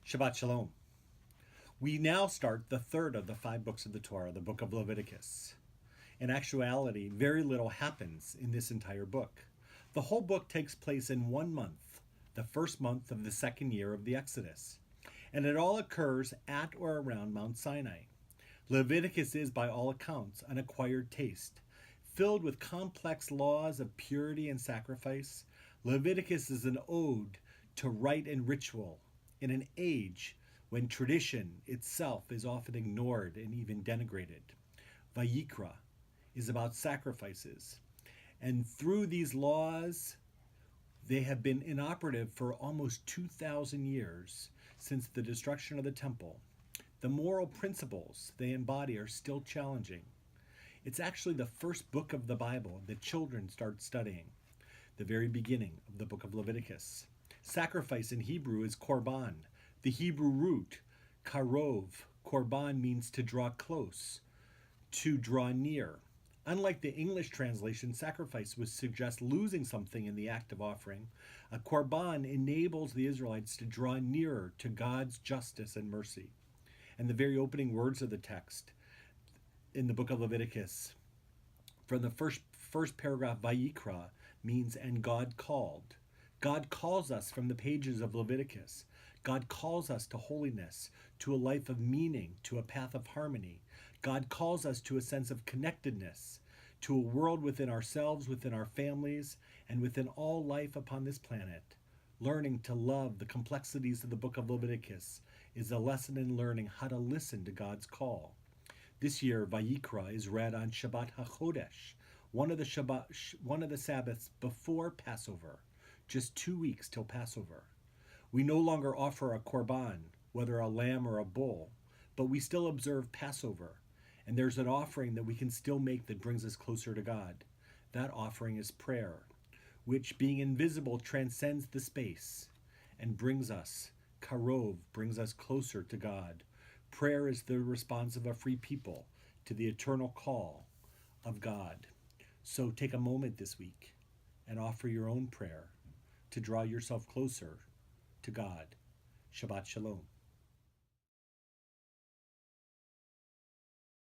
Shabbat Shalom. We now start the third of the 5 books of the Torah, the book of Leviticus. In actuality, very little happens in this entire book. The whole book takes place in 1 month, the first month of the second year of the Exodus, and it all occurs at or around Mount Sinai. Leviticus is, by all accounts, an acquired taste. Filled with complex laws of purity and sacrifice, Leviticus is an ode to rite and ritual in an age when tradition itself is often ignored and even denigrated. Vayikra is about sacrifices, and through these laws, they have been inoperative for almost 2,000 years since the destruction of the temple. The moral principles they embody are still challenging. It's actually the first book of the Bible that children start studying, the very beginning of the book of Leviticus. Sacrifice in Hebrew is korban. The Hebrew root, karov, korban, means to draw close, to draw near. Unlike the English translation, sacrifice would suggest losing something in the act of offering. A korban enables the Israelites to draw nearer to God's justice and mercy. And the very opening words of the text in the book of Leviticus, from the first paragraph, Vayikra, means, and God called. God calls us from the pages of Leviticus. God calls us to holiness, to a life of meaning, to a path of harmony. God calls us to a sense of connectedness, to a world within ourselves, within our families, and within all life upon this planet. Learning to love the complexities of the book of Leviticus is a lesson in learning how to listen to God's call. This year, Vayikra is read on Shabbat HaChodesh, one of the Sabbaths before Passover, just 2 weeks till Passover. We no longer offer a korban, whether a lamb or a bull, but we still observe Passover, and there's an offering that we can still make that brings us closer to God. That offering is prayer, which, being invisible, transcends the space and brings us, karov, brings us closer to God. Prayer is the response of a free people to the eternal call of God. So take a moment this week and offer your own prayer to draw yourself closer to God. Shabbat Shalom.